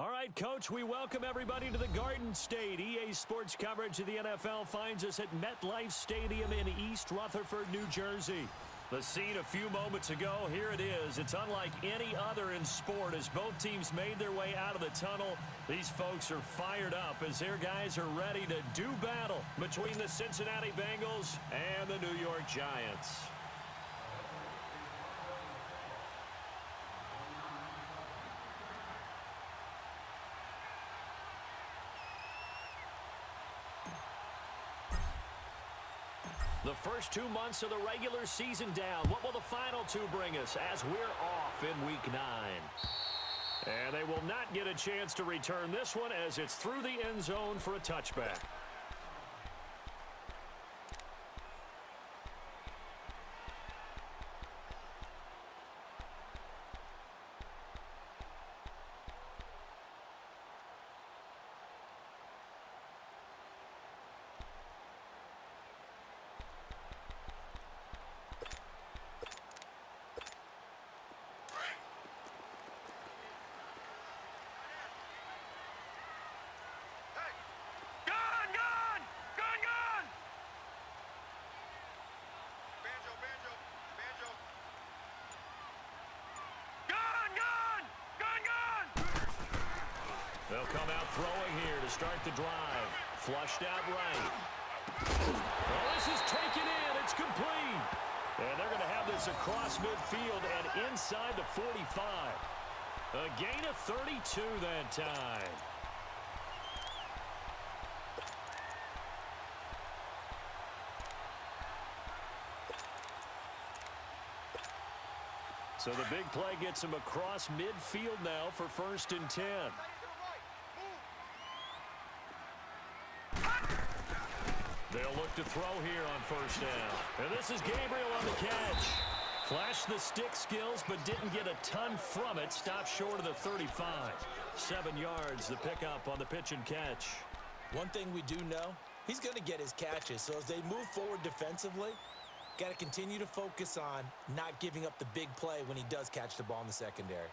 All right, Coach, we welcome everybody to the Garden State. EA Sports coverage of the NFL finds us at MetLife Stadium in East Rutherford, New Jersey. The scene a few moments ago, here it is. It's unlike any other in sport as both teams made their way out of the tunnel. These folks are fired up as their guys are ready to do battle between the Cincinnati Bengals and the New York Giants. The first 2 months of the regular season down. What will the final two bring us as we're off in Week 9? And they will not get a chance to return this one as it's through the end zone for a touchback. They'll come out throwing here to start the drive. Flushed out right. Well, this is taken in. It's complete. And they're going to have this across midfield and inside the 45. A gain of 32 that time. So the big play gets him across midfield now for 1st and 10. They'll look to throw here on 1st down. And this is Gabriel on the catch. Flashed the stick skills, but didn't get a ton from it. Stopped short of the 35. 7 yards, the pickup on the pitch and catch. One thing we do know, he's going to get his catches. So as they move forward defensively, got to continue to focus on not giving up the big play when he does catch the ball in the secondary.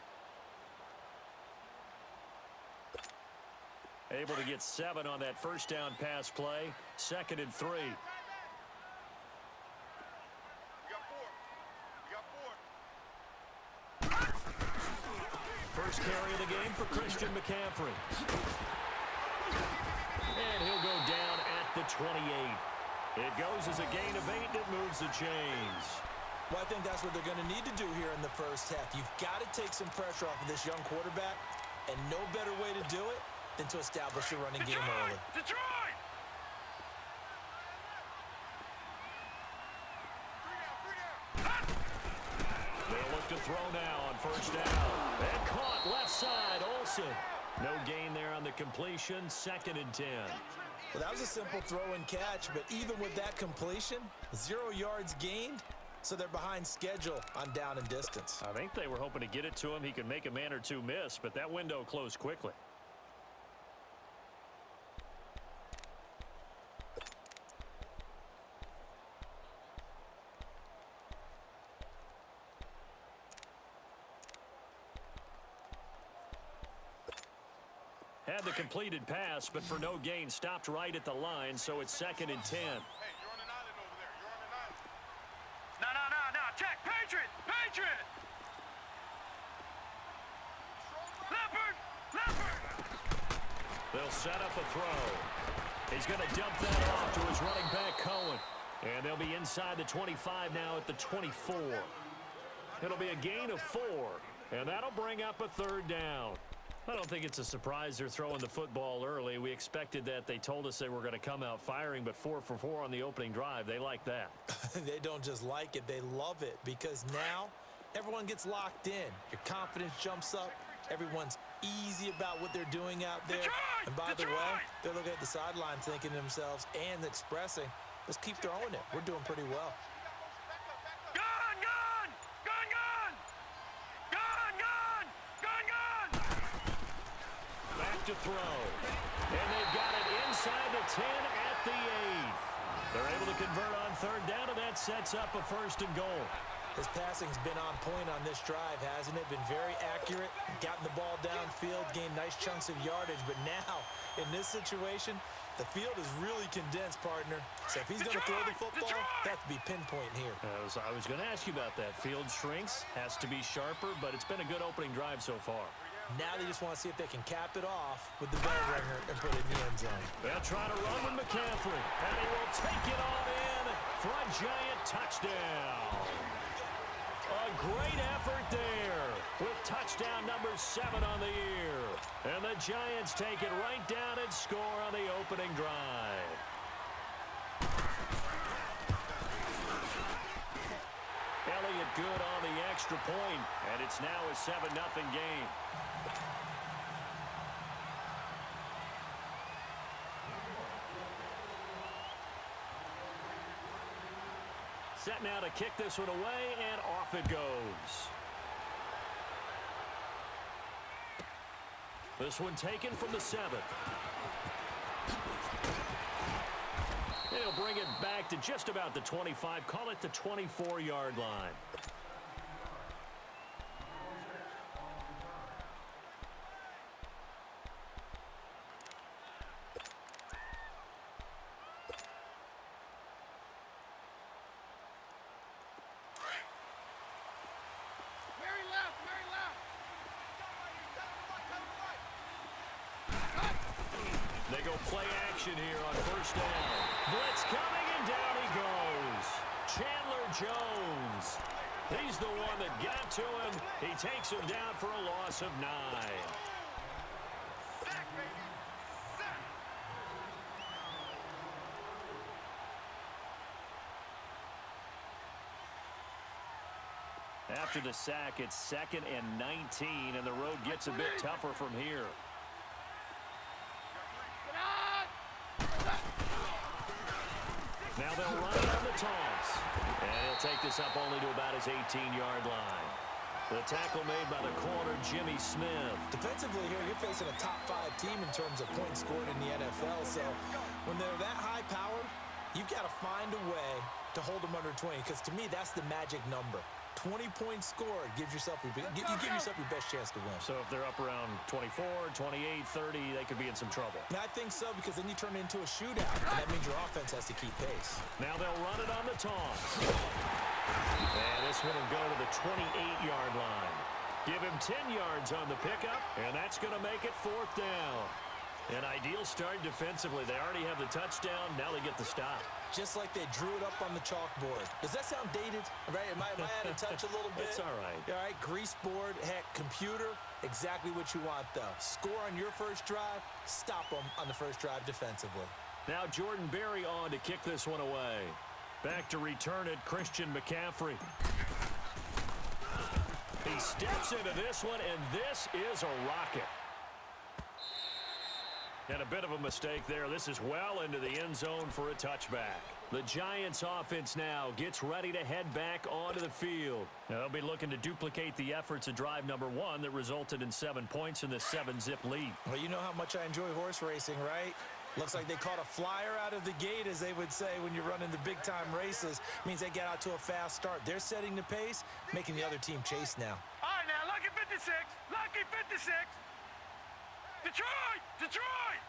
Able to get 7 on that 1st down pass play. 2nd and 3. You got 4. First carry of the game for Christian McCaffrey. And he'll go down at the 28. It goes as a gain of 8 that moves the chains. Well, I think that's what they're going to need to do here in the first half. You've got to take some pressure off of this young quarterback, and no better way to do it than to establish a running game early. Detroit! They'll look to throw now on 1st down. And caught left side, Olsen. No gain there on the completion, 2nd and 10. Well, that was a simple throw and catch, but even with that completion, 0 yards gained, so they're behind schedule on down and distance. I think they were hoping to get it to him. He could make a man or two miss, but that window closed quickly. Had the completed pass, but for no gain, stopped right at the line, so it's 2nd and 10. Hey, you're on an island over there. You're on an island. No. Check. Patriot! Leopard! They'll set up a throw. He's going to dump that off to his running back, Cohen. And they'll be inside the 25 now at the 24. It'll be a gain of 4, and that'll bring up a 3rd down. I don't think it's a surprise they're throwing the football early. We expected that. They told us they were going to come out firing, but 4 for 4 on the opening drive. They like that. They don't just like it, they love it, because now everyone gets locked in. Your confidence jumps up. Everyone's easy about what they're doing out there. And by the way, they're looking at the sideline thinking to themselves and expressing, let's keep throwing it. We're doing pretty well. To throw. And they've got it inside the 10 at the 8. They're able to convert on 3rd down, and that sets up a 1st and goal. His passing's been on point on this drive, hasn't it? Been very accurate, gotten the ball downfield, gained nice chunks of yardage. But now, in this situation, the field is really condensed, partner. So if he's going to throw the football, that to be pinpoint here. I was going to ask you about that. Field shrinks, has to be sharper, but it's been a good opening drive so far. Now they just want to see if they can cap it off with the bell ringer and put it in the end zone. They'll try to run with McCaffrey, and he will take it on in for a giant touchdown. A great effort there with touchdown number 7 on the year. And the Giants take it right down and score on the opening drive. Elliott good on the extra point, and it's now a 7-0 game. Set now to kick this one away, and off it goes. This one taken from the 7th. He'll bring it back to just about the 25. Call it the 24-yard line. They go play action here on first down. Blitz coming, and down he goes. Chandler Jones. He's the one that got to him. He takes him down for a loss of 9. After the sack, it's 2nd and 19, and the road gets a bit tougher from here. Now they'll run it on the toss. And he'll take this up only to about his 18-yard line. The tackle made by the corner, Jimmy Smith. Defensively here, you're facing a top-5 team in terms of points scored in the NFL. So when they're that high-powered, you've got to find a way to hold them under 20. Because to me, that's the magic number. 20 points scored gives yourself you give yourself your best chance to win. So if they're up around 24, 28, 30, they could be in some trouble. I think so, because then you turn it into a shootout, and that means your offense has to keep pace. Now they'll run it on the toss. And this one will go to the 28-yard line. Give him 10 yards on the pickup, and that's going to make it 4th down. An ideal start defensively. They already have the touchdown. Now they get the stop. Just like they drew it up on the chalkboard. Does that sound dated? Right? Am I out of touch a little bit? It's all right. All right, grease board, heck, computer, exactly what you want, though. Score on your first drive, stop them on the first drive defensively. Now Jordan Berry on to kick this one away. Back to return it, Christian McCaffrey. He steps into this one, and this is a rocket. And a bit of a mistake there. This is well into the end zone for a touchback. The Giants offense now gets ready to head back onto the field. Now they'll be looking to duplicate the efforts of drive number 1 that resulted in 7 points in this 7-zip lead. Well, you know how much I enjoy horse racing, right? Looks like they caught a flyer out of the gate, as they would say when you're running the big-time races. Means they get out to a fast start. They're setting the pace, making the other team chase now. All right, now, lucky 56. Lucky 56. Detroit! Detroit!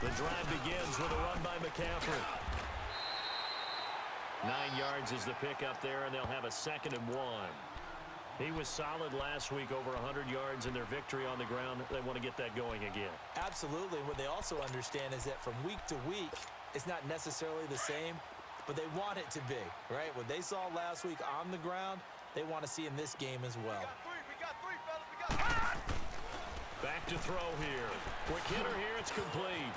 The drive begins with a run by McCaffrey. 9 yards is the pickup there, and they'll have a 2nd and 1. He was solid last week, over 100 yards in their victory on the ground. They want to get that going again. Absolutely. What they also understand is that from week to week, it's not necessarily the same, but they want it to be, right? What they saw last week on the ground, they want to see in this game as well. We got three, fellas. We got three. Back to throw here. Quick hitter here. It's complete.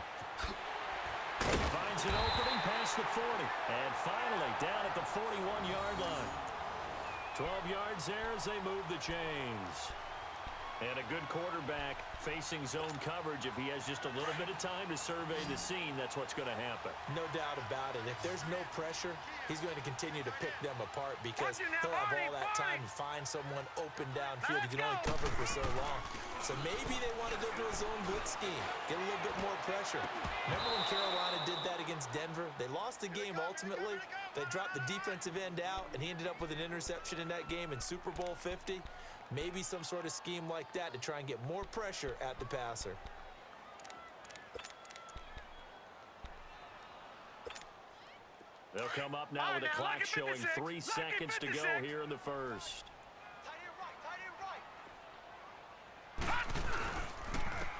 Finds an opening past the 40. And finally down at the 41-yard line. 12 yards there as they move the chains. And a good quarterback facing zone coverage. If he has just a little bit of time to survey the scene, that's what's going to happen. No doubt about it. If there's no pressure, he's going to continue to pick them apart because he'll have all that time to find someone open downfield. He can only cover for so long. So maybe they want to go to a zone blitz scheme, get a little bit more pressure. Remember when Carolina did that against Denver? They lost the game ultimately. They dropped the defensive end out, and he ended up with an interception in that game in Super Bowl 50. Maybe some sort of scheme like that to try and get more pressure at the passer. They'll come up now with a clock showing 3 seconds to go here in the first.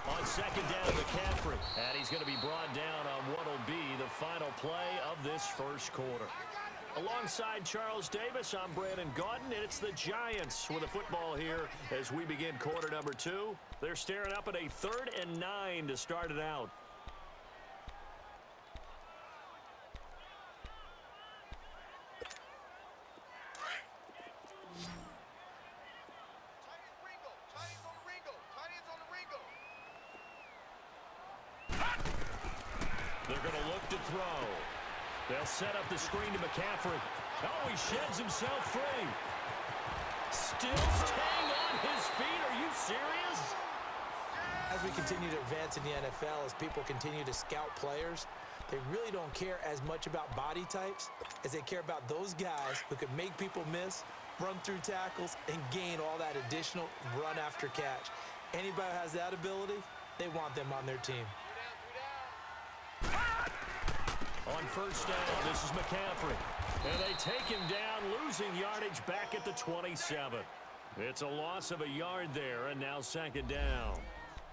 On second down, McCaffrey. And he's going to be brought down on what will be the final play of this first quarter. Alongside Charles Davis, I'm Brandon Gaudin, and it's the Giants with the football here as we begin quarter number 2. They're staring up at a 3rd and 9 to start it out. They're going to look to throw. They'll set up the screen to McCaffrey. Oh, he sheds himself free. Still staying on his feet. Are you serious? As we continue to advance in the NFL, as people continue to scout players, they really don't care as much about body types as they care about those guys who can make people miss, run through tackles, and gain all that additional run after catch. Anybody who has that ability, they want them on their team. On first down, this is McCaffrey. And they take him down, losing yardage back at the 27. It's a loss of a yard there, and now second down.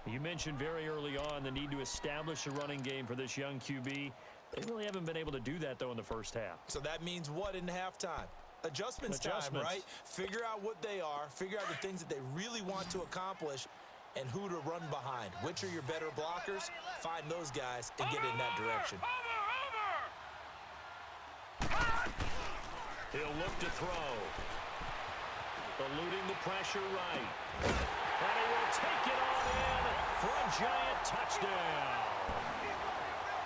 You mentioned very early on the need to establish a running game for this young QB. They really haven't been able to do that, though, in the first half. So that means what in halftime? Adjustments time, right? Figure out what they are, figure out the things that they really want to accomplish, and who to run behind. Which are your better blockers? Find those guys and get in that direction. He'll look to throw. Eluding the pressure right. And he will take it on in for a Giant touchdown.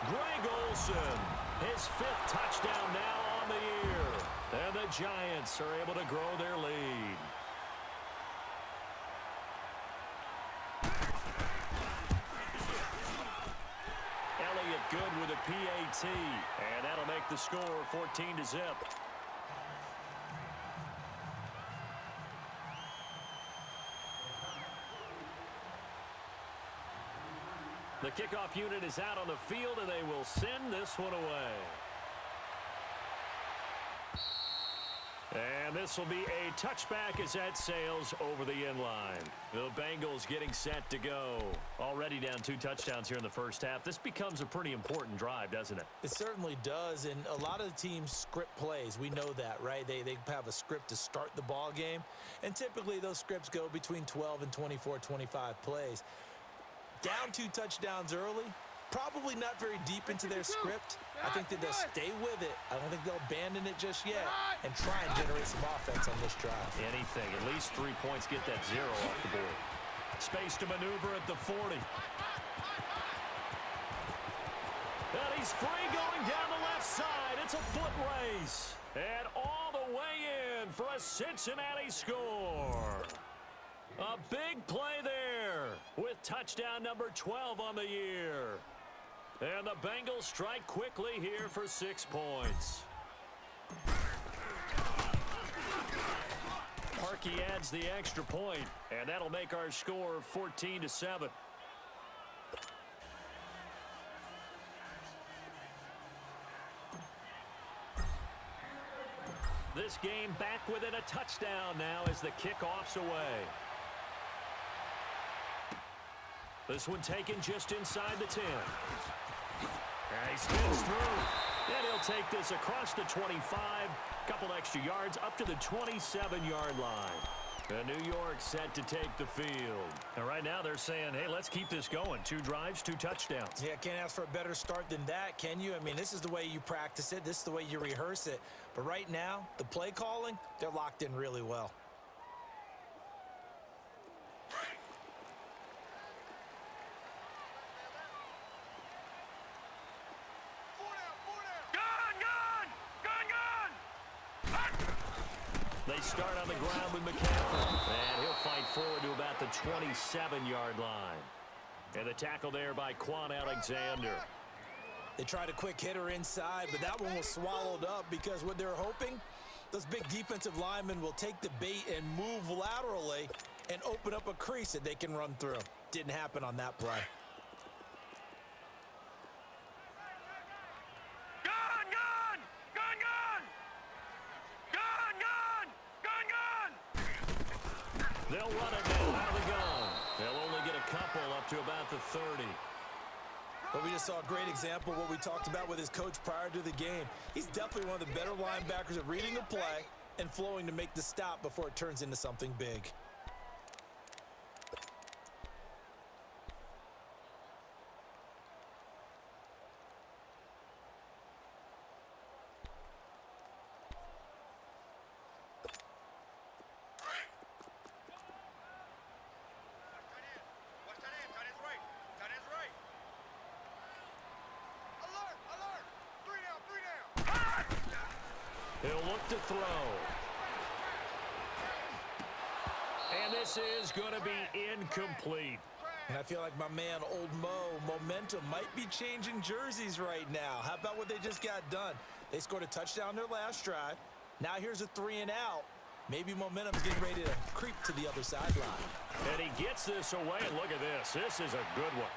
Greg Olsen, his 5th touchdown now on the year. And the Giants are able to grow their lead. Elliott good with a PAT. And that'll make the score 14-0. The kickoff unit is out on the field, and they will send this one away. And this will be a touchback as that sails over the end line. The Bengals getting set to go. Already down 2 touchdowns here in the first half. This becomes a pretty important drive, doesn't it? It certainly does, and a lot of the teams script plays. We know that, right? They have a script to start the ball game, and typically those scripts go between 12 and 24, 25 plays. Down 2 touchdowns early, probably not very deep into their script. I think that they'll stay with it. I don't think they'll abandon it just yet and try and generate some offense on this drive. Anything. At least 3 points, get that 0 off the board. Space to maneuver at the 40. And he's free going down the left side. It's a foot race. And all the way in for a Cincinnati score. A big play there with touchdown number 12 on the year. And the Bengals strike quickly here for 6 points. Parkey adds the extra point, and that'll make our score 14-7. This game back within a touchdown now as the kickoff's away. This one taken just inside the 10. And he spins through. And he'll take this across the 25. Couple extra yards up to the 27-yard line. And New York set to take the field. And right now they're saying, hey, let's keep this going. 2 drives, 2 touchdowns. Yeah, can't ask for a better start than that, can you? I mean, this is the way you practice it. This is the way you rehearse it. But right now, the play calling, they're locked in really well. They start on the ground with McCaffrey. And he'll fight forward to about the 27-yard line. And the tackle there by Quan Alexander. They tried a quick hitter inside, but that one was swallowed up because what they're hoping, those big defensive linemen will take the bait and move laterally and open up a crease that they can run through. Didn't happen on that play. They'll run it now out of the gun. They'll only get a couple up to about the 30. But we just saw a great example of what we talked about with his coach prior to the game. He's definitely one of the better linebackers at reading a play and flowing to make the stop before it turns into something big. He'll look to throw. And this is going to be incomplete. And I feel like my man, Old Mo, momentum might be changing jerseys right now. How about what they just got done? They scored a touchdown their last drive. Now here's a 3-and-out. Maybe momentum's getting ready to creep to the other sideline. And he gets this away, and look at this. This is a good one.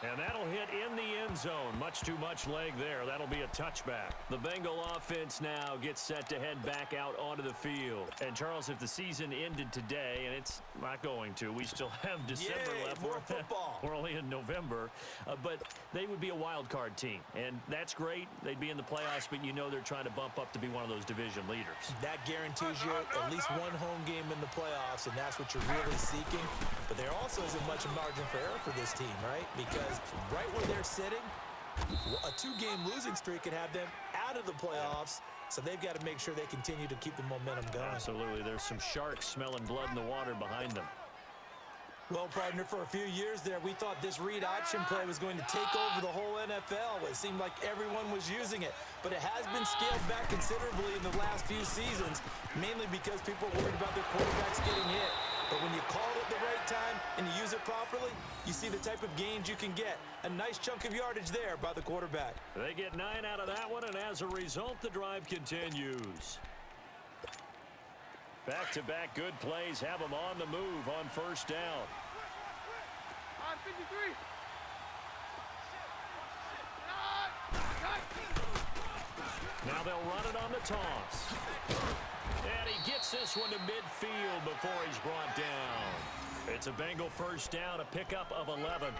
And that'll hit in the end zone. Much too much leg there. That'll be a touchback. The Bengal offense now gets set to head back out onto the field. And, Charles, if the season ended today, and it's not going to, we still have December left. More football. We're only in November. But they would be a wild card team. And that's great. They'd be in the playoffs, but you know they're trying to bump up to be one of those division leaders. That guarantees you at least one home game in the playoffs, and that's what you're really seeking. But there also isn't much margin for error for this team, right? Because right where they're sitting, a 2-game losing streak could have them out of the playoffs, so they've got to make sure they continue to keep the momentum going. Absolutely. There's some sharks smelling blood in the water behind them. Well, partner, for a few years there, we thought this read option play was going to take over the whole NFL. It seemed like everyone was using it, but it has been scaled back considerably in the last few seasons, mainly because people are worried about their quarterbacks getting hit. But when you call it at the right time and you use it properly, you see the type of gains you can get. A nice chunk of yardage there by the quarterback. They get 9 out of that one, and as a result, the drive continues. Back-to-back good plays have them on the move on first down. On 53. Now they'll run it on the toss. And he gets this one to midfield before he's brought down. It's a Bengal first down, a pickup of 11.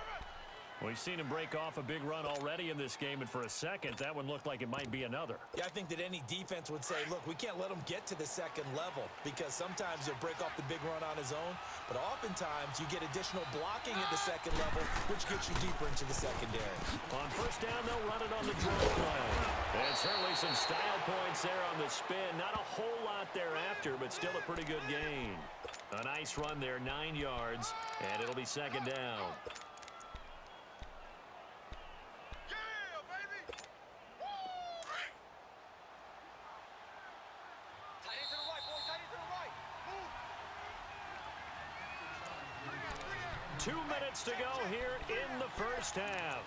We've seen him break off a big run already in this game, and for a second, that one looked like it might be another. Yeah, I think that any defense would say, look, we can't let him get to the second level, because sometimes he'll break off the big run on his own, but oftentimes you get additional blocking at the second level, which gets you deeper into the secondary. On first down, they'll run it on the draw play. And certainly some style points there on the spin. Not a whole lot thereafter, but still a pretty good gain. A nice run there, 9 yards, and it'll be second down. Two minutes to go here in the first half.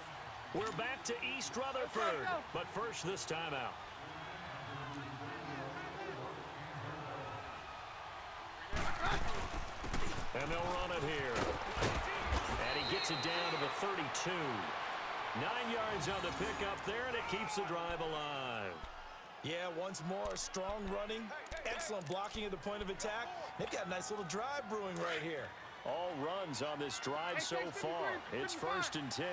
We're back to East Rutherford, but first this timeout. And they'll run it here. And he gets it down to the 32. 9 yards on the pickup there, and it keeps the drive alive. Yeah, once more, strong running, excellent blocking at the point of attack. They've got a nice little drive brewing right here. All runs on this drive so far. It's 1st and 10.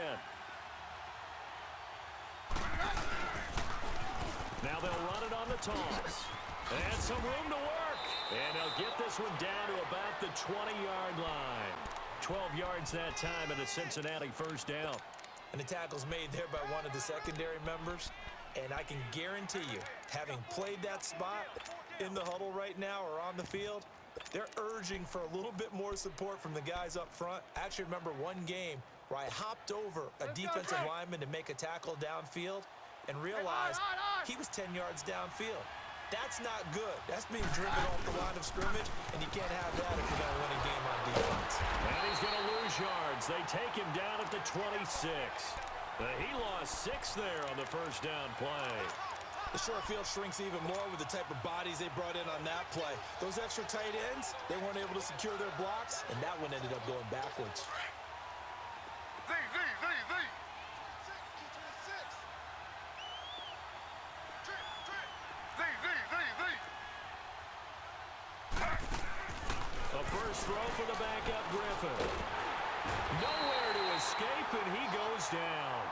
Now they'll run it on the toss. And some room to work. And they'll get this one down to about the 20-yard line. 12 yards that time, and a Cincinnati first down. And the tackle's made there by one of the secondary members. And I can guarantee you, having played that spot in the huddle right now or on the field, they're urging for a little bit more support from the guys up front. I actually remember one game where I hopped over a defensive lineman to make a tackle downfield and realized he was 10 yards downfield. That's not good. That's being driven off the line of scrimmage, and you can't have that if you're going to win a game on defense. And he's going to lose yards. They take him down at the 26. He lost 6 there on the first down play. The short field shrinks even more with the type of bodies they brought in on that play. Those extra tight ends, they weren't able to secure their blocks, and that one ended up going backwards. Z. A first throw for the backup Griffin. Nowhere to escape, and he goes down.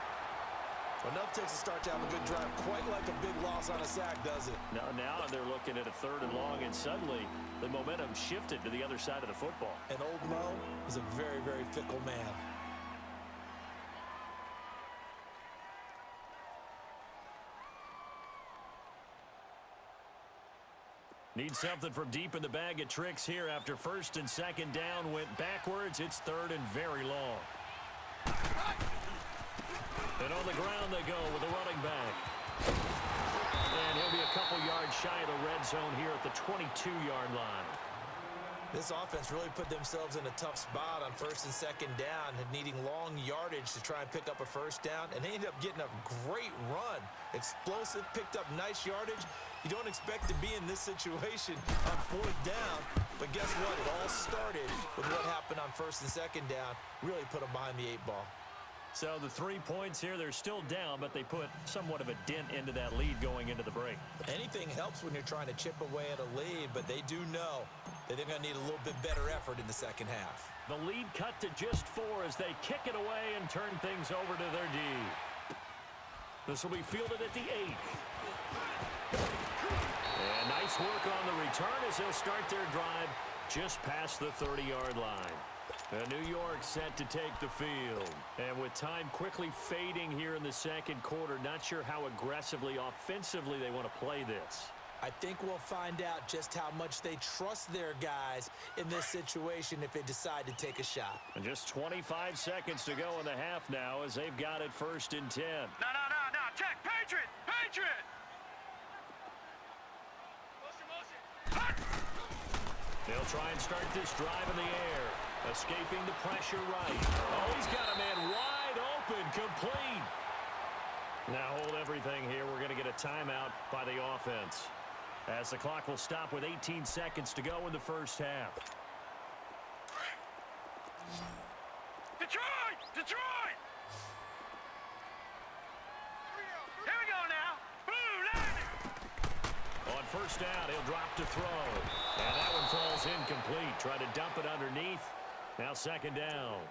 Enough takes a start to have a good drive, quite like a big loss on a sack, does it? Now they're looking at a 3rd and long, and suddenly the momentum shifted to the other side of the football. And old Mo is a very, very fickle man. Need something from deep in the bag of tricks here after 1st and 2nd down went backwards. It's 3rd and very long. And on the ground they go with a running back. And he'll be a couple yards shy of the red zone here at the 22-yard line. This offense really put themselves in a tough spot on 1st and 2nd down and needing long yardage to try and pick up a 1st down, and they ended up getting a great run. Explosive, picked up nice yardage. You don't expect to be in this situation on 4th down, but guess what? It all started with what happened on 1st and 2nd down. Really put them behind the 8 ball. So the 3 points here, they're still down, but they put somewhat of a dent into that lead going into the break. Anything helps when you're trying to chip away at a lead, but they do know that they're going to need a little bit better effort in the second half. The lead cut to just 4 as they kick it away and turn things over to their D. This will be fielded at the 8. And nice work on the return as they'll start their drive just past the 30-yard line. New York set to take the field. And with time quickly fading here in the 2nd quarter, not sure how aggressively, offensively they want to play this. I think we'll find out just how much they trust their guys in this situation if they decide to take a shot. And just 25 seconds to go in the half now as they've got it 1st and 10. No. Check. Patriot. They'll try and start this drive in the air. Escaping the pressure right. Oh, he's got a man wide open, complete. Now hold everything here. We're going to get a timeout by the offense, as the clock will stop with 18 seconds to go in the first half. Detroit! Here we go now. Blue landing. On 1st down, he'll drop to throw. And that one falls incomplete. Try to dump it underneath. Now 2nd down.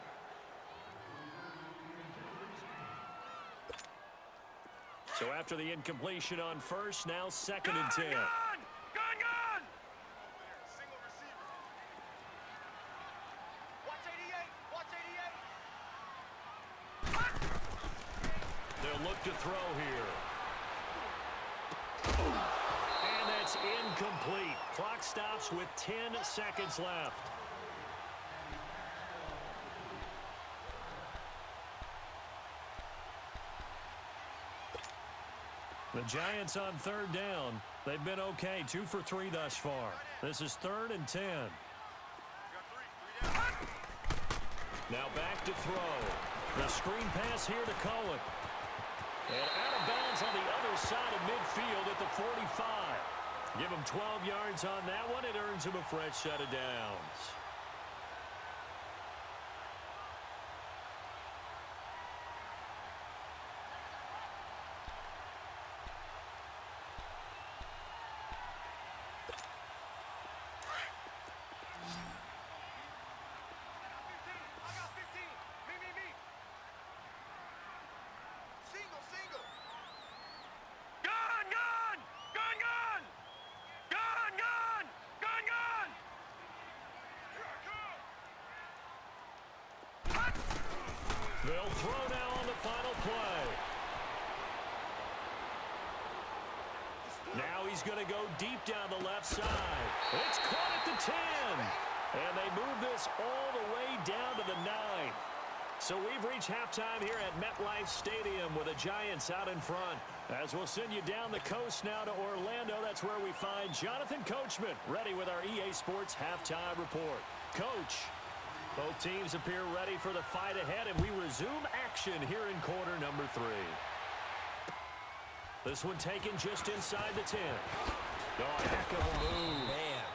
So after the incompletion on 1st, now 2nd and 10. Gun! Single receiver. Watch 88. They'll look to throw here. And that's incomplete. Clock stops with 10 seconds left. The Giants on 3rd down. They've been okay, 2 for 3 thus far. This is 3rd and 10. Now back to throw. The screen pass here to Cohen. And out of bounds on the other side of midfield at the 45. Give him 12 yards on that one. It earns him a fresh set of downs. They'll throw now on the final play. Now he's going to go deep down the left side. It's caught at the 10. And they move this all the way down to the 9. So we've reached halftime here at MetLife Stadium with the Giants out in front. As we'll send you down the coast now to Orlando, that's where we find Jonathan Coachman ready with our EA Sports halftime report. Coach, both teams appear ready for the fight ahead, and we resume action here in quarter number 3. This one taken just inside the 10. Oh, heck of a move. Man.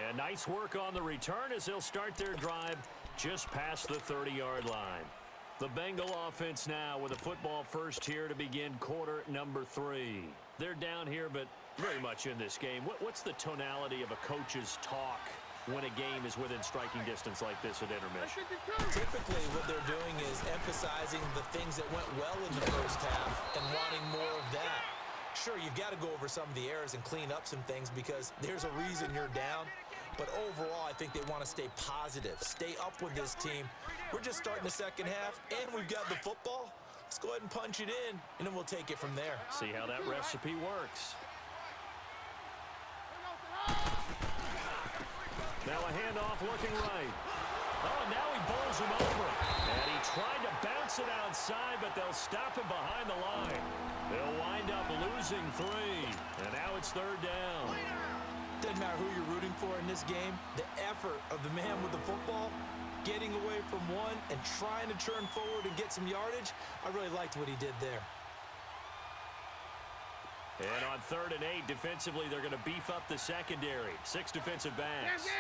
And nice work on the return as they'll start their drive just past the 30-yard line. The Bengal offense now with a football first here to begin quarter number 3. They're down here, but very much in this game. What's the tonality of a coach's talk when a game is within striking distance like this at intermission? Typically, what they're doing is emphasizing the things that went well in the first half and wanting more of that. Sure, you've got to go over some of the errors and clean up some things because there's a reason you're down. But overall, I think they want to stay positive, stay up with this team. We're just starting the second half, and we've got the football. Let's go ahead and punch it in, and then we'll take it from there. See how that recipe works. Now a handoff looking right. Oh, and now he bowls him over. And he tried to bounce it outside, but they'll stop him behind the line. They'll wind up losing 3. And now it's third down. Doesn't matter who you're rooting for in this game. The effort of the man with the football, getting away from one and trying to turn forward and get some yardage, I really liked what he did there. And on 3rd and 8, defensively, they're going to beef up the secondary. 6 defensive backs. Here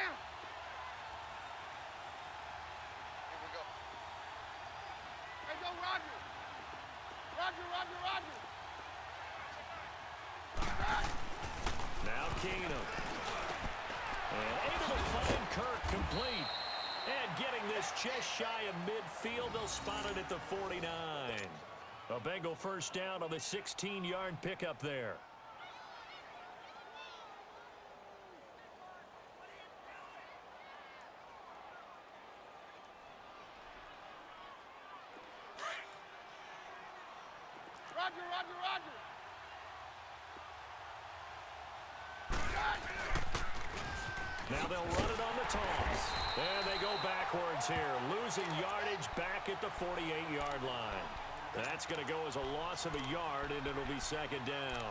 we go. Hey, go, Roger. Roger. Now Keenum. And able to find Kirk complete. And getting this just shy of midfield, they'll spot it at the 49. A Bengal first down on the 16-yard pickup there. Roger. Now they'll run it on the toss. And they go backwards here, losing yardage back at the 48-yard line. That's going to go as a loss of a yard, and it'll be second down.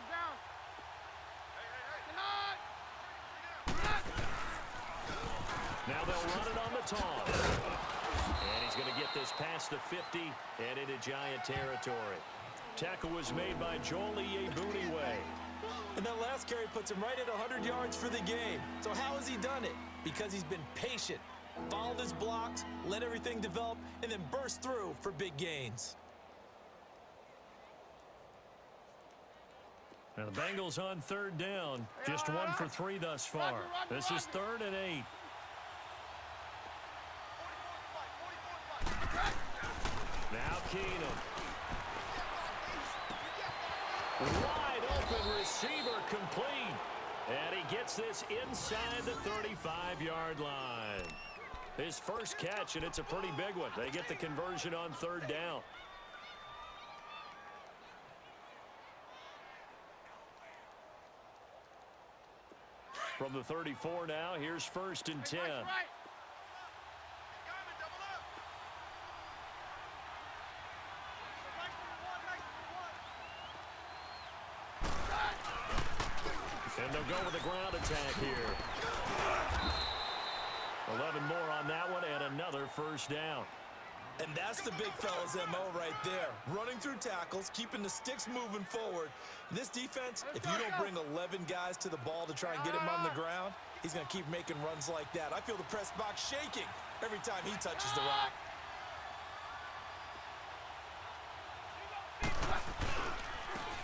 Down. Now they'll run it on the toss. And he's going to get this past the 50 and into Giant territory. Tackle was made by Joel Iyiegbuniwe. And that last carry puts him right at 100 yards for the game. So how has he done it? Because he's been patient, followed his blocks, let everything develop, and then burst through for big gains. Now the Bengals on 3rd down. Just 1 for 3 thus far. This is 3rd and 8. Now Keenum. Wide open receiver complete. And he gets this inside the 35-yard line. His first catch, and it's a pretty big one. They get the conversion on 3rd down. From the 34 now, here's 1st and 10. And they'll go with the ground attack here. 11 more on that one, and another first down. And that's the big fella's MO right there. Running through tackles, keeping the sticks moving forward. This defense, if you don't bring 11 guys to the ball to try and get him on the ground, he's going to keep making runs like that. I feel the press box shaking every time he touches the rock.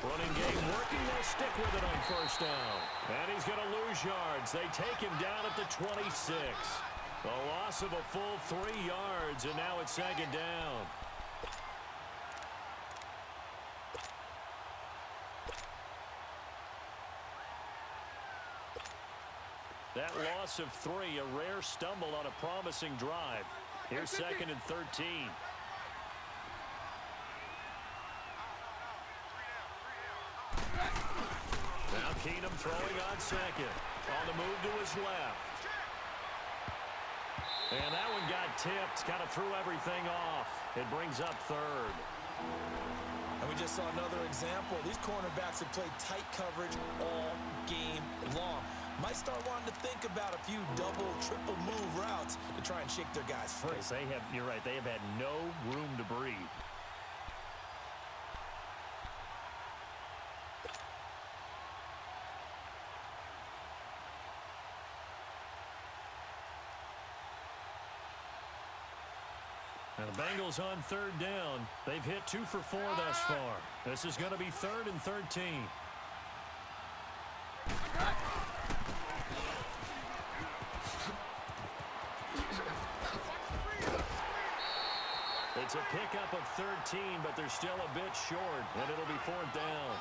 Running game working. They'll stick with it on 1st down. And he's going to lose yards. They take him down at the 26. A loss of a full 3 yards, and now it's 2nd down. That loss of 3, a rare stumble on a promising drive. Here's 2nd and 13. Now Keenum throwing on 2nd. On the move to his left. And that one got tipped. Kind of threw everything off. It brings up 3rd. And we just saw another example. These cornerbacks have played tight coverage all game long. Might start wanting to think about a few double, triple move routes to try and shake their guys free. You're right. They have had no room to breathe. Now the Bengals on 3rd down. They've hit 2 for 4 thus far. This is going to be 3rd and 13. It's a pickup of 13, but they're still a bit short, and it'll be 4th down.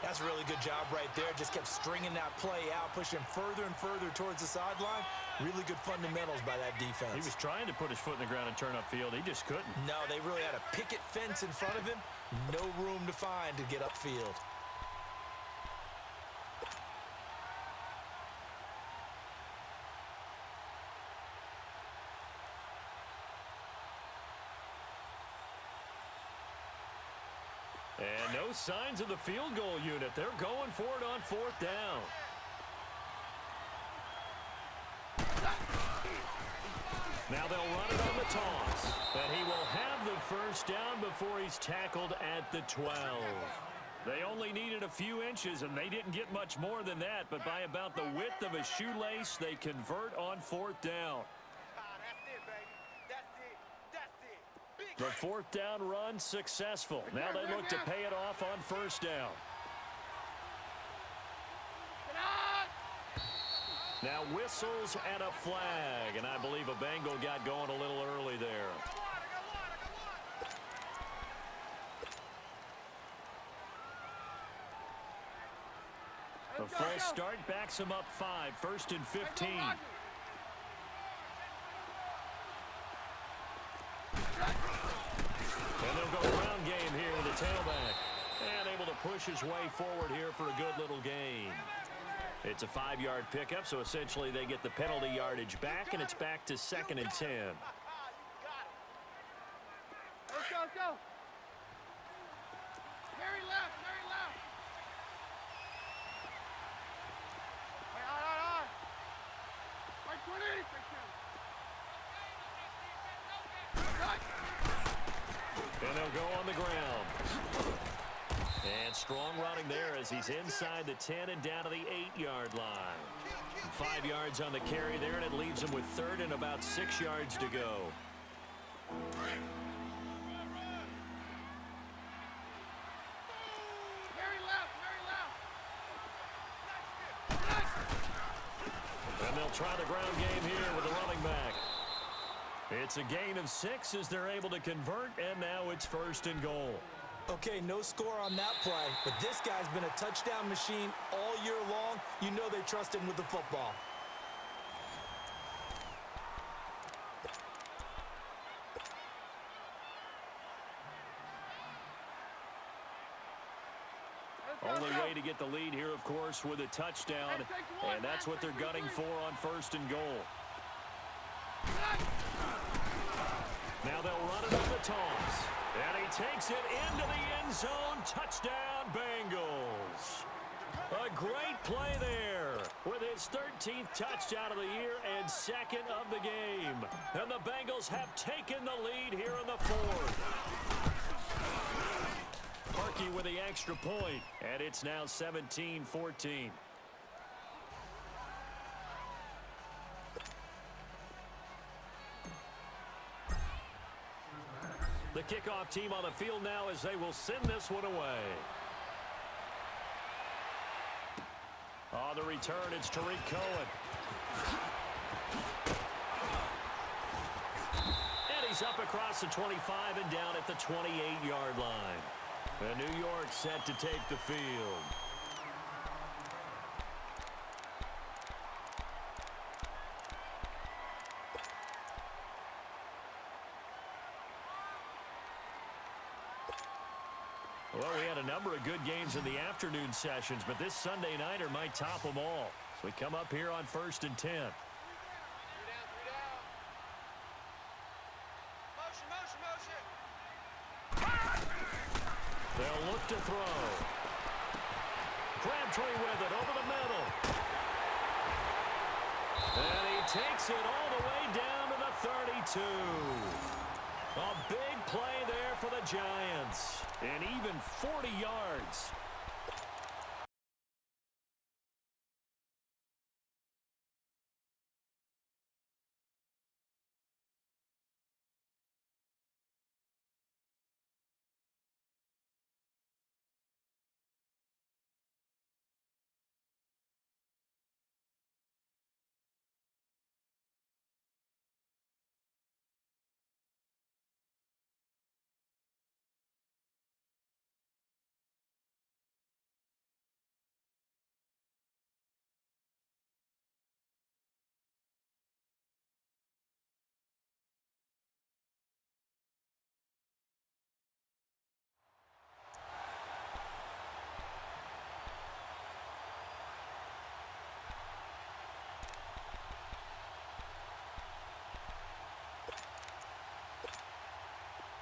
That's a really good job right there. Just kept stringing that play out, pushing further and further towards the sideline. Really good fundamentals by that defense. He was trying to put his foot in the ground and turn upfield. He just couldn't. No, they really had a picket fence in front of him. No room to find to get upfield. And no signs of the field goal unit. They're going for it on 4th down. Now they'll run it on the toss. And he will have the 1st down before he's tackled at the 12. They only needed a few inches, and they didn't get much more than that. But by about the width of a shoelace, they convert on 4th down. The 4th down run successful. Now they look to pay it off on 1st down. Now whistles and a flag, and I believe a Bengal got going a little early there. The full start backs him up 5, 1st and 15. And they'll go ground game here with the tailback. And able to push his way forward here for a good little gain. It's a 5-yard pickup, so essentially they get the penalty yardage back, and it's back to 2nd and 10. Let's go. Mary left. On. Right 20. And they'll go on the ground. And strong running there as he's inside the 10 and down to the 8-yard line. 5 yards on the carry there, and it leaves him with 3rd and about 6 yards to go. And they'll try the ground game here with the running back. It's a gain of 6 as they're able to convert, and now it's 1st and goal. Okay, no score on that play, but this guy's been a touchdown machine all year long. You know they trust him with the football. Only way to get the lead here, of course, with a touchdown, and that's what they're gunning for on 1st and goal. Now they'll run it on the toss. And he takes it into the end zone. Touchdown, Bengals. A great play there with his 13th touchdown of the year and 2nd of the game. And the Bengals have taken the lead here in the 4th. Parkey with the extra point, and it's now 17-14. The kickoff team on the field now as they will send this one away. On the return, it's Tariq Cohen. And he's up across the 25 and down at the 28-yard line. And New York set to take the field. Well, we had a number of good games in the afternoon sessions, but this Sunday nighter might top them all. So we come up here on 1st and 10. Motion, motion. They'll look to throw. Crabtree with it over the middle. And he takes it all the way down to the 32. A big play there for the Giants. And even 40 yards.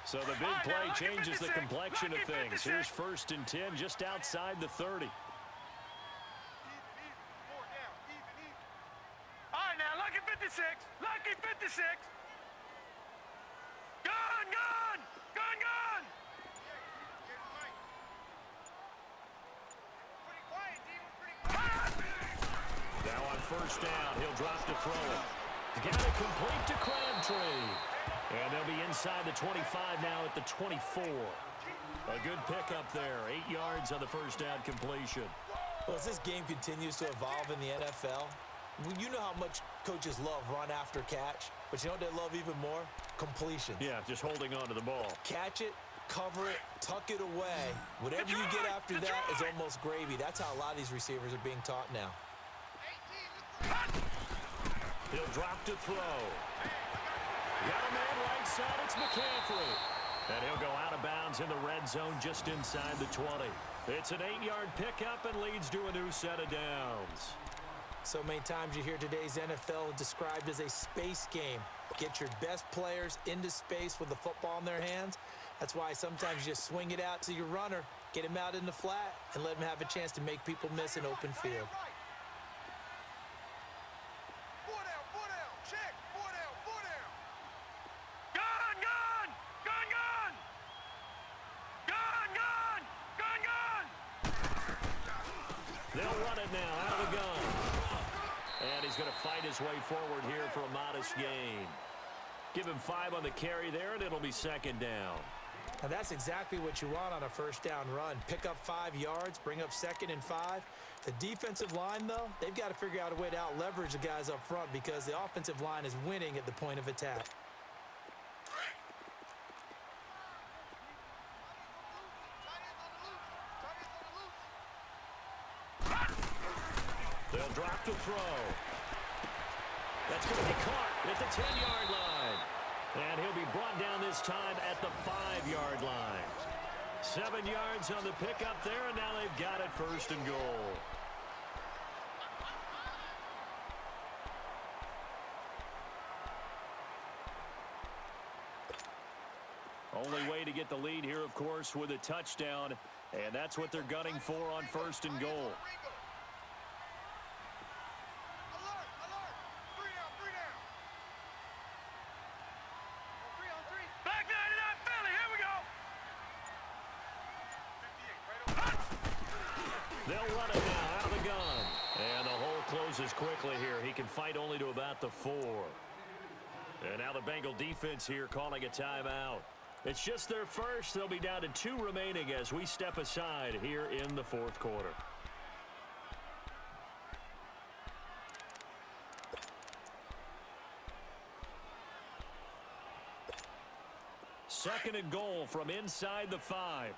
So the big play changes the complexion of things. Here's 1st and 10 just outside the 30. Even. 4 down. Even. All right, now, lucky 56. Lucky 56. Gun! Pretty quiet, D. Pretty quiet. Now on 1st down, he'll drop to throw it. Got it complete to Crabtree. And they'll be inside the 25 now at the 24. A good pickup there. 8 yards on the 1st down completion. Well, as this game continues to evolve in the NFL, you know how much coaches love run after catch, but you know what they love even more? Completion. Yeah, just holding on to the ball. Catch it, cover it, tuck it away. Whatever you get after that is almost gravy. That's how a lot of these receivers are being taught now. He'll drop to throw. Got a man right side. It's McCaffrey. And he'll go out of bounds in the red zone just inside the 20. It's an 8-yard pickup and leads to a new set of downs. So many times you hear today's NFL described as a space game. Get your best players into space with the football in their hands. That's why sometimes you just swing it out to your runner, get him out in the flat, and let him have a chance to make people miss an open field. They'll run it now out of the gun. And he's going to fight his way forward here for a modest gain. Give him 5 on the carry there, and it'll be 2nd down. Now that's exactly what you want on a 1st down run. Pick up 5 yards, bring up 2nd and 5. The defensive line, though, they've got to figure out a way to out-leverage the guys up front because the offensive line is winning at the point of attack. They'll drop to throw. That's going to be caught at the 10-yard line. And he'll be brought down this time at the 5-yard line. 7 yards on the pickup there, and now they've got it 1st and goal. Only way to get the lead here, of course, with a touchdown. And that's what they're gunning for on 1st and goal. They'll run it now out of the gun. And the hole closes quickly here. He can fight only to about the 4. And now the Bengal defense here calling a timeout. It's just their first. They'll be down to 2 remaining as we step aside here in the 4th quarter. Second and goal from inside the 5.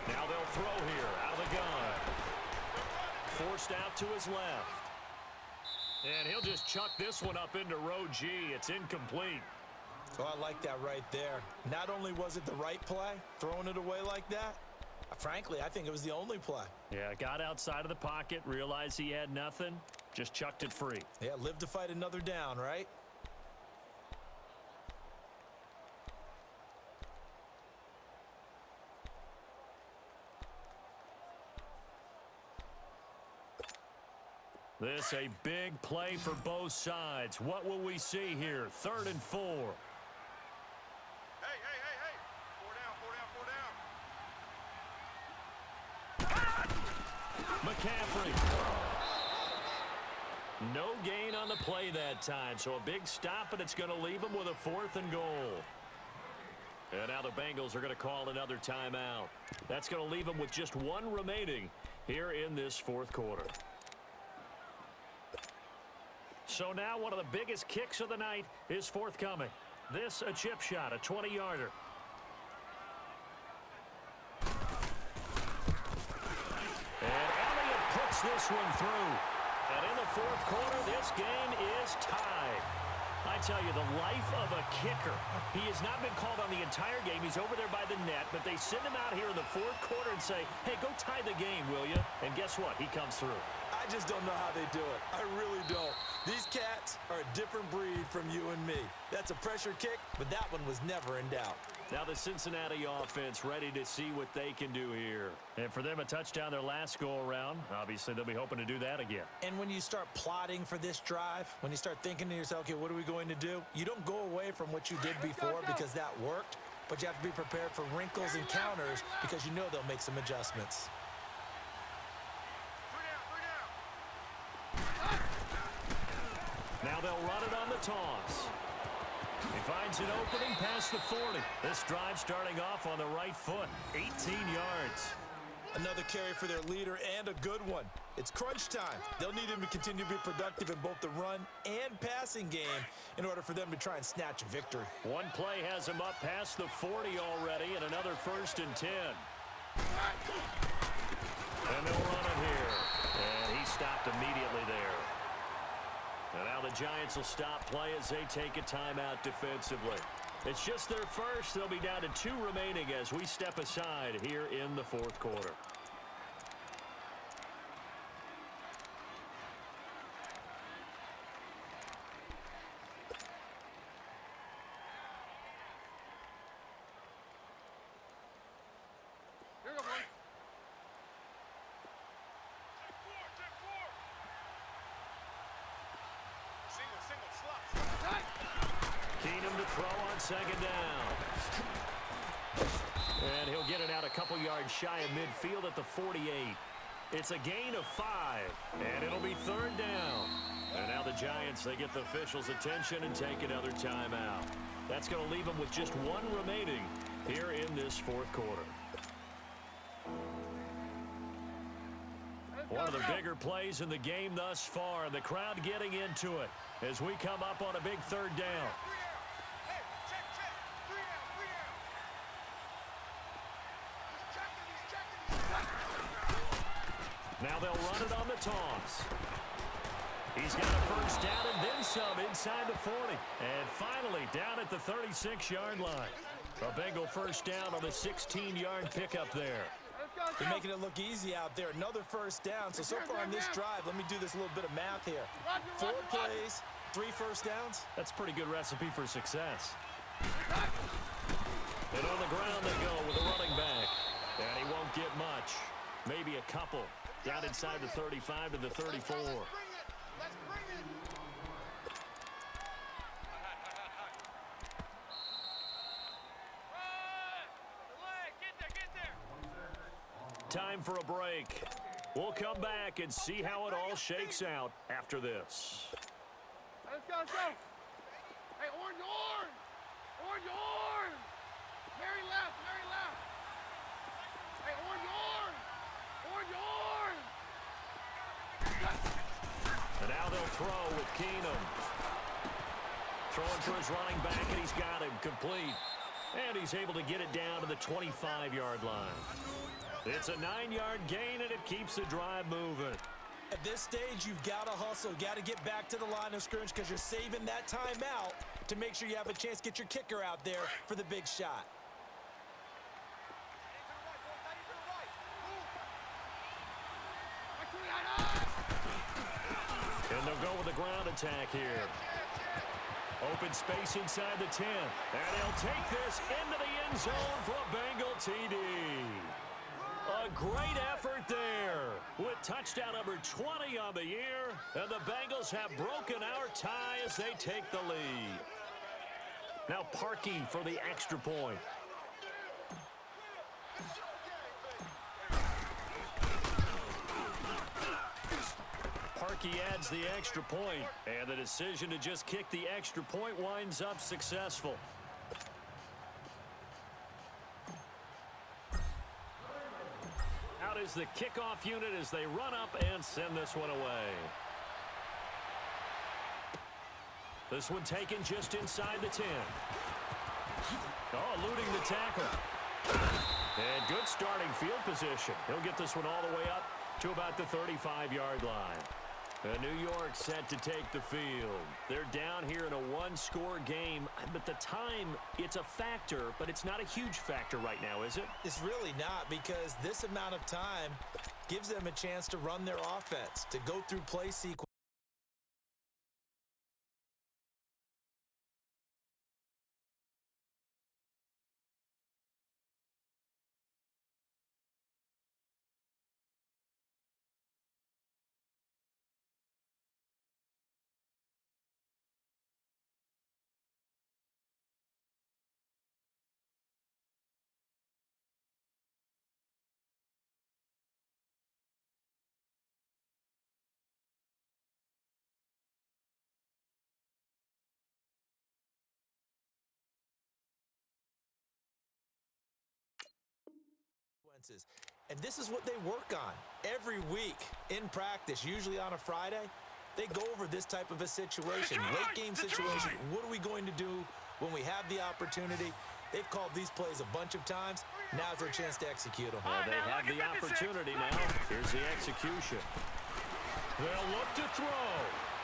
Now they'll throw forced out to his left. And he'll just chuck this one up into row G. It's incomplete. Oh, I like that right there. Not only was it the right play, throwing it away like that, frankly, I think it was the only play. Yeah, got outside of the pocket, realized he had nothing, just chucked it free. Yeah, live to fight another down, right? This a big play for both sides. What will we see here? 3rd and 4. Hey, hey, hey, hey. 4 down, 4 down, 4 down. McCaffrey. No gain on the play that time, so a big stop, and it's going to leave him with a 4th and goal. And now the Bengals are going to call another timeout. That's going to leave them with just one remaining here in this 4th quarter. So now one of the biggest kicks of the night is forthcoming. This a chip shot, a 20-yarder. And Elliott puts this one through. And in the 4th quarter, this game is tied. I tell you, the life of a kicker. He has not been called on the entire game. He's over there by the net, but they send him out here in the 4th quarter and say, hey, go tie the game, will you? And guess what? He comes through. I just don't know how they do it. I really don't. These cats are a different breed from you and me. That's a pressure kick, but that one was never in doubt. Now the Cincinnati offense ready to see what they can do here. And for them, a touchdown their last go-around. Obviously, they'll be hoping to do that again. And when you start plotting for this drive, when you start thinking to yourself, okay, what are we going to do? You don't go away from what you did before because that worked, but you have to be prepared for wrinkles and counters because you know they'll make some adjustments. 3 down, 3 down. Now they'll run it on the toss. He finds an opening past the 40. This drive starting off on the right foot. 18 yards. Another carry for their leader and a good one. It's crunch time. They'll need him to continue to be productive in both the run and passing game in order for them to try and snatch a victory. One play has him up past the 40 already, and another 1st and 10. And they'll run it here. And he stopped immediately there. And now the Giants will stop play as they take a timeout defensively. It's just their first. They'll be down to 2 remaining as we step aside here in the 4th quarter. Here you go, boy. Check 4. Single, slot. Tight. Keenum to throw on 2nd down. And he'll get it out a couple yards shy of midfield at the 48. It's a gain of 5, and it'll be 3rd down. And now the Giants, they get the officials' attention and take another timeout. That's going to leave them with just 1 remaining here in this 4th quarter. One of the bigger plays in the game thus far, and the crowd getting into it as we come up on a big 3rd down. 3 down. Hey, check. 3 down, 3 down. He's checking. Now they'll run it on the toss. He's got a 1st down and then some inside the 40. And finally down at the 36-yard line. A Bengal 1st down on the 16-yard pickup there. They're making it look easy out there. Another 1st down. So far on this drive, let me do this little bit of math here. 4 plays, 3 1st downs. That's a pretty good recipe for success. And on the ground they go with a running back. And he won't get much. Maybe a couple. Down inside the 35 to the 34. Let's bring it. Time for a break. We'll come back and see how it all shakes out after this. Let's go. Hey, orange. Mary left. Hey, orange. And now they'll throw with Keenum. Throwing for his running back, and he's got him complete. And he's able to get it down to the 25-yard line. It's a 9-yard gain, and it keeps the drive moving. this stage, you've got to hustle. Got to get back to the line of scrimmage because you're saving that timeout to make sure you have a chance to get your kicker out there for the big shot. And they'll go with the ground attack here. Open space inside the 10. And he'll take this into the end zone for a Bengal TD. A great effort there with touchdown number 20 on the year. And the Bengals have broken our tie as they take the lead. Now Parkey for the extra point. Parkey adds the extra point, and the decision to just kick the extra point winds up successful. Out is the kickoff unit as they run up and send this one away. This one taken just inside the 10. Oh, eluding the tackle. And good starting field position. He'll get this one all the way up to about the 35-yard line. New York set to take the field. They're down here in a one-score game, but the time, it's a factor, but it's not a huge factor right now, is it? It's really not, because this amount of time gives them a chance to run their offense, to go through play sequence. And this is what they work on every week in practice, usually on a Friday. They go over this type of a situation, late game situation. What are we going to do when we have the opportunity? They've called these plays a bunch of times. Now's their chance to execute them. Well, they have the opportunity now. Here's the execution. They'll look to throw.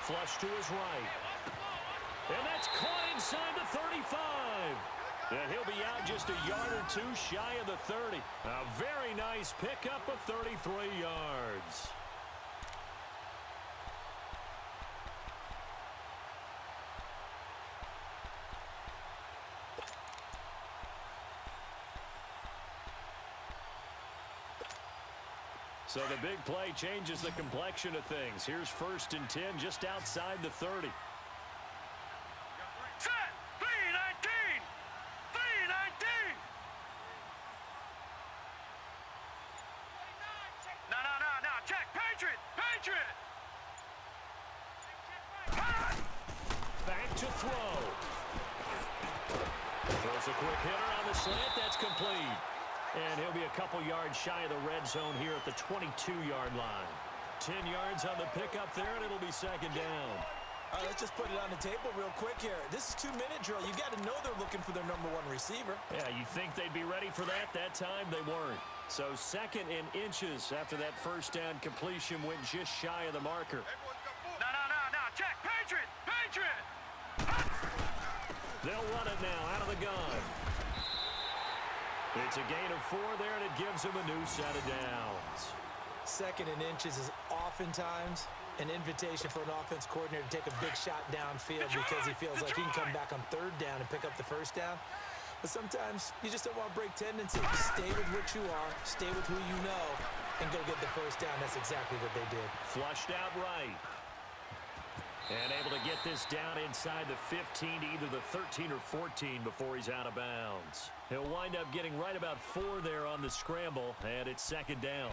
Flush to his right. And that's caught inside the 35. And he'll be out just a yard or two shy of the 30. A very nice pickup of 33 yards. So the big play changes the complexion of things. Here's 1st and 10 just outside the 30. Back to throw. Throws a quick hitter on the slant. That's complete. And he'll be a couple yards shy of the red zone here at the 22-yard line. 10 yards on the pickup there, and it'll be 2nd down. All right, let's just put it on the table real quick here. This is 2-minute drill. You got to know they're looking for their #1 receiver. Yeah, you think they'd be ready for that? That time they weren't. So 2nd and inches after that 1st down completion went just shy of the marker. No, check, Patriot! They'll run it now out of the gun. It's a gain of 4 there, and it gives them a new set of downs. 2nd and inches is oftentimes an invitation for an offense coordinator to take a big shot downfield because he feels like he can come back on 3rd down and pick up the 1st down. But sometimes you just don't want to break tendencies. Stay with what you are, stay with who you know, and go get the 1st down. That's exactly what they did. Flushed out right. And able to get this down inside the 15 to either the 13 or 14 before he's out of bounds. He'll wind up getting right about 4 there on the scramble, and it's 2nd down.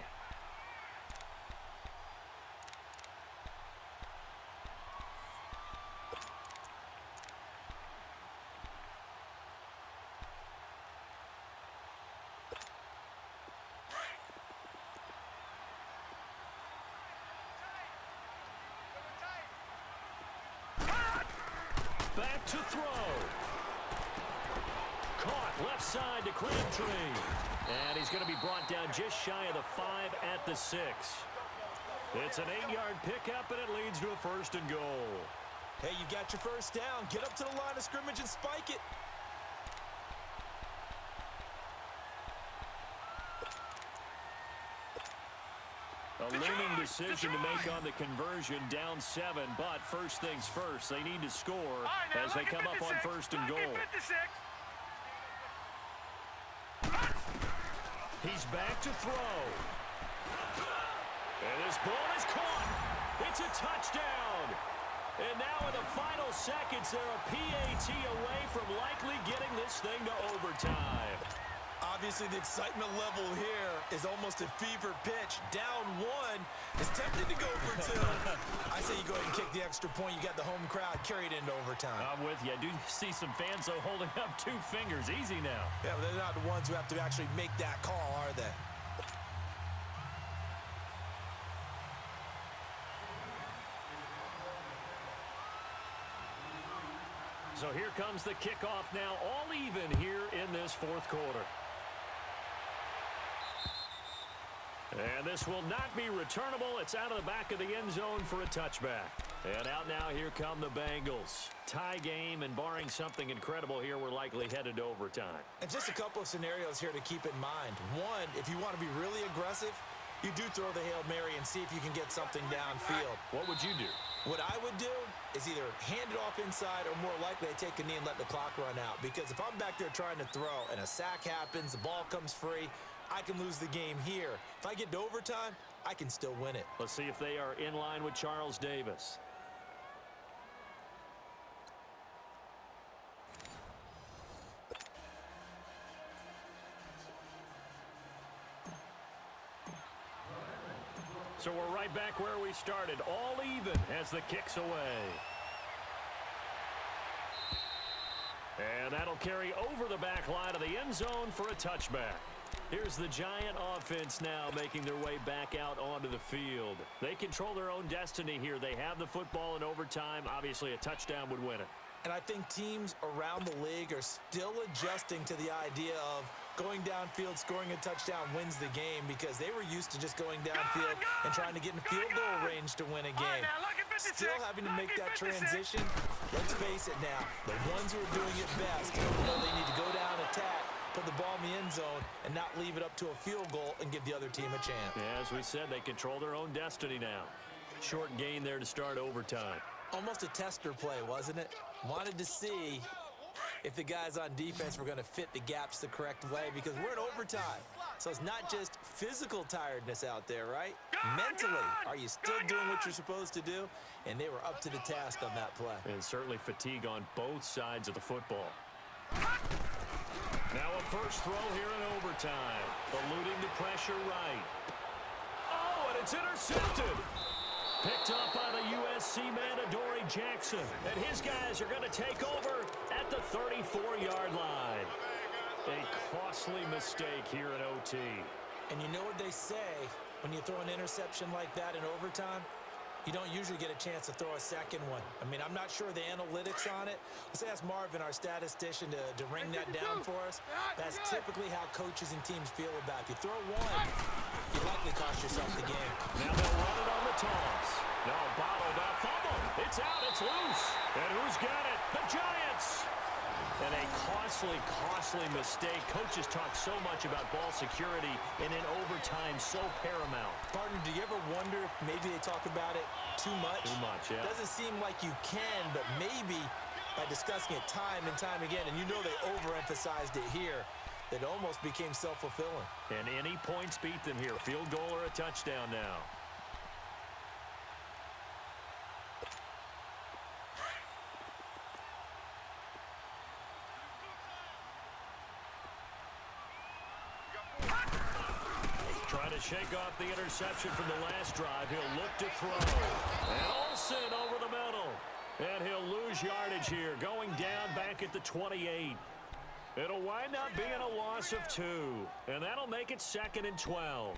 Back to throw. Caught left side to Crabtree. And he's going to be brought down just shy of the 5 at the 6. It's an 8-yard pickup, and it leads to a 1st and goal. Hey, you got your first down. Get up to the line of scrimmage and spike it. A looming decision to make on the conversion, down 7, but first things first, they need to score as they come up on 1st and goal. He's back to throw. And this ball is caught. It's a touchdown. And now in the final seconds, they're a PAT away from likely getting this thing to overtime. Obviously, the excitement level here is almost a fever pitch. Down 1 is tempted to go for 2. I say you go ahead and kick the extra point. You got the home crowd carried into overtime. I'm with you. I do see some fans, though, holding up 2 fingers. Easy now. Yeah, but they're not the ones who have to actually make that call, are they? So here comes the kickoff now, all even here in this 4th quarter. And this will not be returnable. It's out of the back of the end zone for a touchback. And out now, here come the Bengals. Tie game, and barring something incredible here, we're likely headed to overtime. And just a couple of scenarios here to keep in mind. One, if you want to be really aggressive, you do throw the Hail Mary and see if you can get something downfield. What would you do? What I would do is either hand it off inside or more likely I take a knee and let the clock run out. Because if I'm back there trying to throw and a sack happens, the ball comes free, I can lose the game here. If I get to overtime, I can still win it. Let's see if they are in line with Charles Davis. So we're right back where we started, all even as the kick's away. And that'll carry over the back line of the end zone for a touchback. Here's the Giant offense now making their way back out onto the field. They control their own destiny here. They have the football in overtime. Obviously, a touchdown would win it. And I think teams around the league are still adjusting to the idea of going downfield, scoring a touchdown wins the game, because they were used to just going downfield and trying to get in field goal range to win a game. Still having to make that transition. Let's face it now, the ones who are doing it best know they need to go down, attack, put the ball in the end zone, and not leave it up to a field goal and give the other team a chance. Yeah, as we said, they control their own destiny now. Short gain there to start overtime. Almost a tester play, wasn't it? Wanted to see if the guys on defense were going to fit the gaps the correct way, because we're in overtime. So it's not just physical tiredness out there, right? Mentally, are you still doing what you're supposed to do? And they were up to the task on that play. And certainly fatigue on both sides of the football. Now a first throw here in overtime. Eluding the pressure right. Oh, and it's intercepted. Picked up by the USC man, Adoree Jackson. And his guys are going to take over at the 34-yard line. A costly mistake here in OT. And you know what they say, when you throw an interception like that in overtime, you don't usually get a chance to throw a second one. I mean, I'm not sure the analytics on it. Let's ask Marvin, our statistician, to ring that down for us. That's typically how coaches and teams feel about it. If you throw one, you likely cost yourself the game. Now they'll run it on the toss. No, bottled up, fumble. It's out, it's loose. And who's got it? The Giants. And a costly mistake. Coaches talk so much about ball security, and in overtime, so paramount. Partner, do you ever wonder if maybe they talk about it too much? Too much, yeah. Doesn't seem like you can, but maybe by discussing it time and time again, and you know they overemphasized it here, it almost became self-fulfilling. And any points beat them here. Field goal or a touchdown now. Trying to shake off the interception from the last drive. He'll look to throw. And Olsen over the middle. And he'll lose yardage here, going down back at the 28. It'll wind up being a loss of 2. And that'll make it 2nd and 12.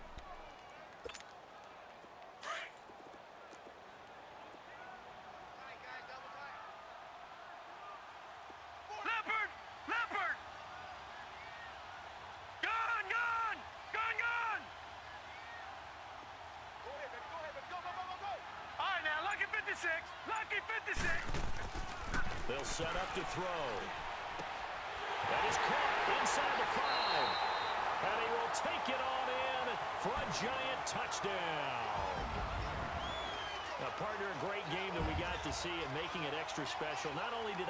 They'll set up to throw. That is caught inside the 5. And he will take it on in for a giant touchdown. Now, partner, a great game that we got to see and making it extra special. Not only did